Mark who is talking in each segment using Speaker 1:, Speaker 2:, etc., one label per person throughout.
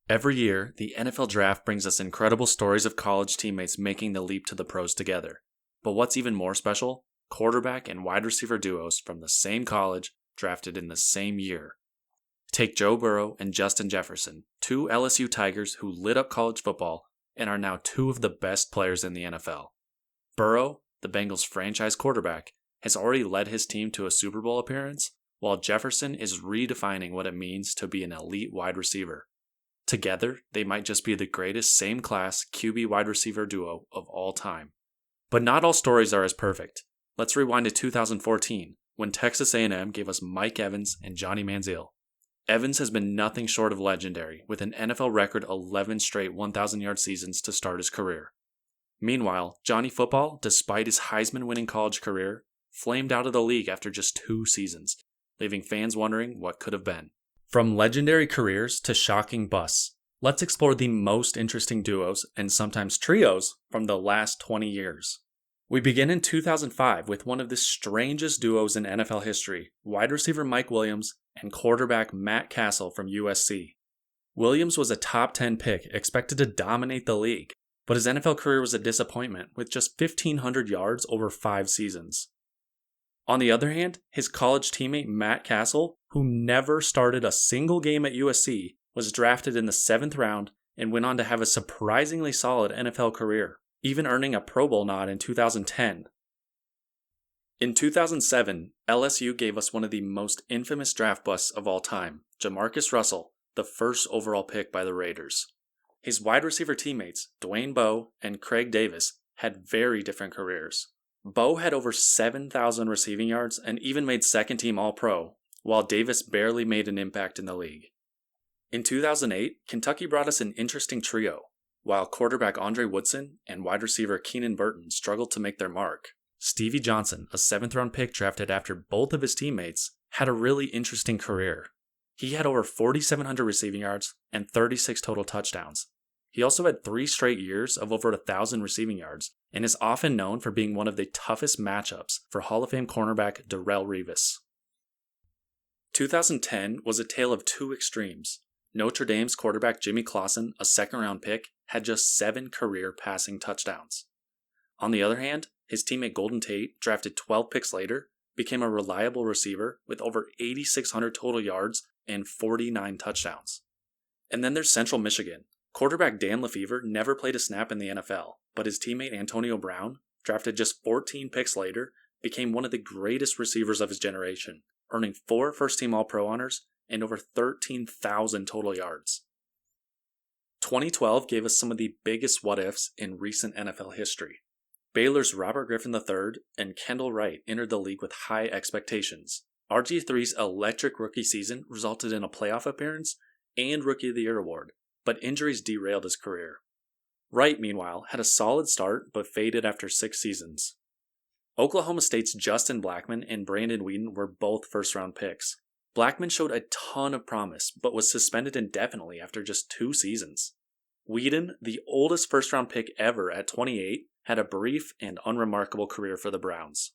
Speaker 1: Every year, the NFL Draft brings us incredible stories of college teammates making the leap to the pros together. But what's even more special? Quarterback and wide receiver duos from the same college drafted in the same year. Take Joe Burrow and Justin Jefferson, two LSU Tigers who lit up college football and are now two of the best players in the NFL. Burrow, the Bengals franchise quarterback, has already led his team to a Super Bowl appearance, while Jefferson is redefining what it means to be an elite wide receiver. Together, they might just be the greatest same-class QB wide receiver duo of all time. But not all stories are as perfect. Let's rewind to 2014, when Texas A&M gave us Mike Evans and Johnny Manziel. Evans has been nothing short of legendary, with an NFL record 11 straight 1,000-yard seasons to start his career. Meanwhile, Johnny Football, despite his Heisman-winning college career, flamed out of the league after just 2 seasons, leaving fans wondering what could have been. From legendary careers to shocking busts, let's explore the most interesting duos and sometimes trios from the last 20 years. We begin in 2005 with one of the strangest duos in NFL history, wide receiver Mike Williams and quarterback Matt Cassel from USC. Williams was a top 10 pick expected to dominate the league, but his NFL career was a disappointment with just 1,500 yards over 5 seasons. On the other hand, his college teammate Matt Cassel, who never started a single game at USC, was drafted in the 7th round and went on to have a surprisingly solid NFL career, even earning a Pro Bowl nod in 2010. In 2007, LSU gave us one of the most infamous draft busts of all time, Jamarcus Russell, the first overall pick by the Raiders. His wide receiver teammates, Dwayne Bowe and Craig Davis, had very different careers. Bowe had over 7,000 receiving yards and even made second-team All-Pro, while Davis barely made an impact in the league. In 2008, Kentucky brought us an interesting trio. While quarterback Andre Woodson and wide receiver Keenan Burton struggled to make their mark, Stevie Johnson, a 7th-round pick drafted after both of his teammates, had a really interesting career. He had over 4,700 receiving yards and 36 total touchdowns. He also had 3 straight years of over 1,000 receiving yards and is often known for being one of the toughest matchups for Hall of Fame cornerback Darrelle Revis. 2010 was a tale of 2 extremes. Notre Dame's quarterback Jimmy Clausen, a 2nd-round pick, had just 7 career passing touchdowns. On the other hand, his teammate Golden Tate, drafted 12 picks later, became a reliable receiver with over 8,600 total yards and 49 touchdowns. And then there's Central Michigan. Quarterback Dan Lefevre never played a snap in the NFL, but his teammate Antonio Brown, drafted just 14 picks later, became one of the greatest receivers of his generation, earning 4 first-team All-Pro honors and over 13,000 total yards. 2012 gave us some of the biggest what-ifs in recent NFL history. Baylor's Robert Griffin III and Kendall Wright entered the league with high expectations. RG3's electric rookie season resulted in a playoff appearance and Rookie of the Year award, but injuries derailed his career. Wright, meanwhile, had a solid start but faded after 6 seasons. Oklahoma State's Justin Blackmon and Brandon Weeden were both first-round picks. Blackmon showed a ton of promise but was suspended indefinitely after just 2 seasons. Weeden, the oldest first-round pick ever at 28, had a brief and unremarkable career for the Browns.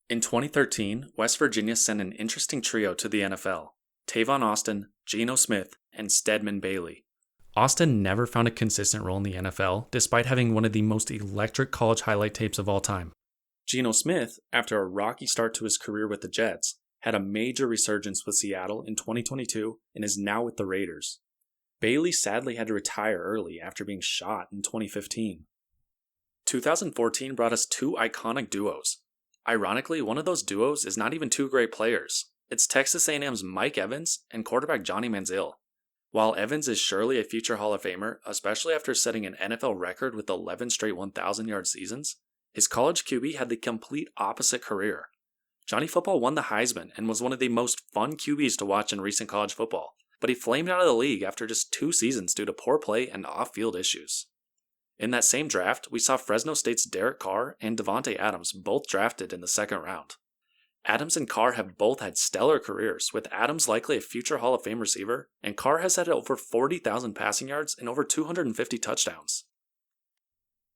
Speaker 1: In 2013, West Virginia sent an interesting trio to the NFL: Tavon Austin, Geno Smith, and Stedman Bailey. Austin never found a consistent role in the NFL, despite having one of the most electric college highlight tapes of all time. Geno Smith, after a rocky start to his career with the Jets, had a major resurgence with Seattle in 2022 and is now with the Raiders. Bailey sadly had to retire early after being shot in 2015. 2014 brought us 2 iconic duos. Ironically, one of those duos is not even 2 great players. It's Texas A&M's Mike Evans and quarterback Johnny Manziel. While Evans is surely a future Hall of Famer, especially after setting an NFL record with 11 straight 1,000-yard seasons, his college QB had the complete opposite career. Johnny Football won the Heisman and was one of the most fun QBs to watch in recent college football, but he flamed out of the league after just 2 seasons due to poor play and off-field issues. In that same draft, we saw Fresno State's Derek Carr and Davante Adams both drafted in the 2nd round. Adams and Carr have both had stellar careers, with Adams likely a future Hall of Fame receiver, and Carr has had over 40,000 passing yards and over 250 touchdowns.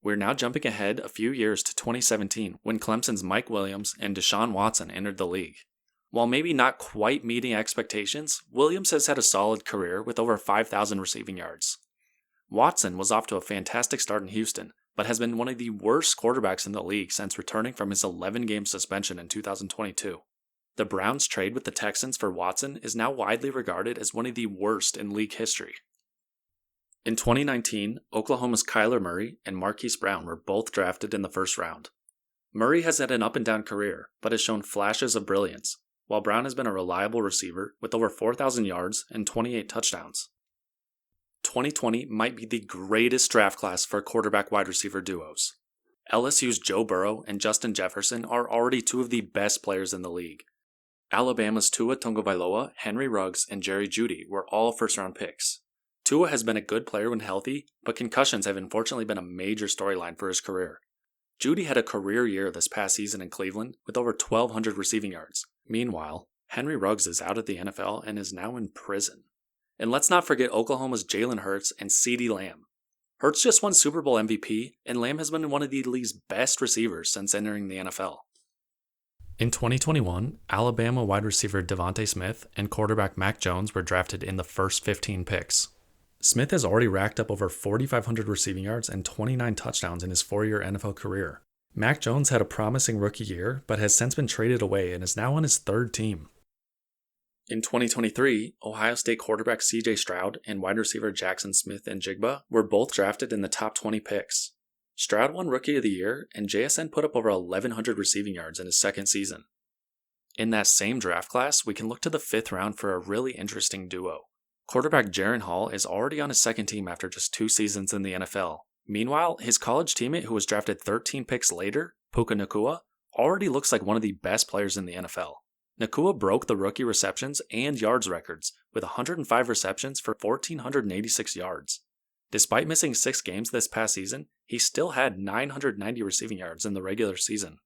Speaker 1: We're now jumping ahead a few years to 2017, when Clemson's Mike Williams and Deshaun Watson entered the league. While maybe not quite meeting expectations, Williams has had a solid career with over 5,000 receiving yards. Watson was off to a fantastic start in Houston, but has been one of the worst quarterbacks in the league since returning from his 11-game suspension in 2022. The Browns' trade with the Texans for Watson is now widely regarded as one of the worst in league history. In 2019, Oklahoma's Kyler Murray and Marquise Brown were both drafted in the first round. Murray has had an up-and-down career, but has shown flashes of brilliance, while Brown has been a reliable receiver with over 4,000 yards and 28 touchdowns. 2020 might be the greatest draft class for quarterback-wide receiver duos. LSU's Joe Burrow and Justin Jefferson are already two of the best players in the league. Alabama's Tua Tagovailoa, Henry Ruggs, and Jerry Jeudy were all first-round picks. Tua has been a good player when healthy, but concussions have unfortunately been a major storyline for his career. Jeudy had a career year this past season in Cleveland with over 1,200 receiving yards. Meanwhile, Henry Ruggs is out of the NFL and is now in prison. And let's not forget Oklahoma's Jalen Hurts and CeeDee Lamb. Hurts just won Super Bowl MVP, and Lamb has been one of the league's best receivers since entering the NFL. In 2021, Alabama wide receiver Devontae Smith and quarterback Mac Jones were drafted in the first 15 picks. Smith has already racked up over 4,500 receiving yards and 29 touchdowns in his 4-year NFL career. Mac Jones had a promising rookie year, but has since been traded away and is now on his third team. In 2023, Ohio State quarterback CJ Stroud and wide receiver Jackson Smith-Njigba were both drafted in the top 20 picks. Stroud won Rookie of the Year, and JSN put up over 1,100 receiving yards in his second season. In that same draft class, we can look to the 5th round for a really interesting duo. Quarterback Jaren Hall is already on his second team after just 2 seasons in the NFL. Meanwhile, his college teammate who was drafted 13 picks later, Puka Nacua, already looks like one of the best players in the NFL. Nacua broke the rookie receptions and yards records with 105 receptions for 1,486 yards. Despite missing 6 games this past season, he still had 990 receiving yards in the regular season.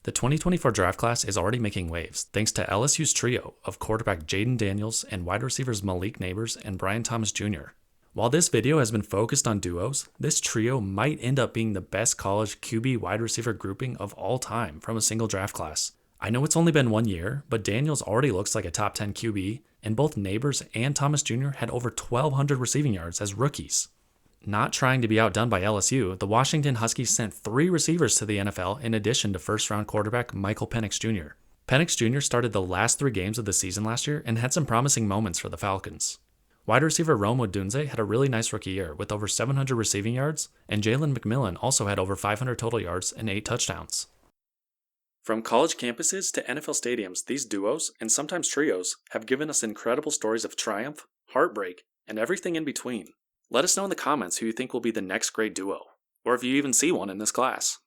Speaker 1: The 2024 draft class is already making waves thanks to LSU's trio of quarterback Jaden Daniels and wide receivers Malik Nabers and Brian Thomas Jr. While this video has been focused on duos, this trio might end up being the best college QB wide receiver grouping of all time from a single draft class. I know it's only been 1 year, but Daniels already looks like a top 10 QB, and both Nabers and Thomas Jr. had over 1,200 receiving yards as rookies. Not trying to be outdone by LSU, the Washington Huskies sent 3 receivers to the NFL in addition to first-round quarterback Michael Penix Jr. Penix Jr. started the last 3 games of the season last year and had some promising moments for the Falcons. Wide receiver Rome Odunze had a really nice rookie year with over 700 receiving yards, and Jalen McMillan also had over 500 total yards and 8 touchdowns. From college campuses to NFL stadiums, these duos, and sometimes trios, have given us incredible stories of triumph, heartbreak, and everything in between. Let us know in the comments who you think will be the next great duo, or if you even see one in this class.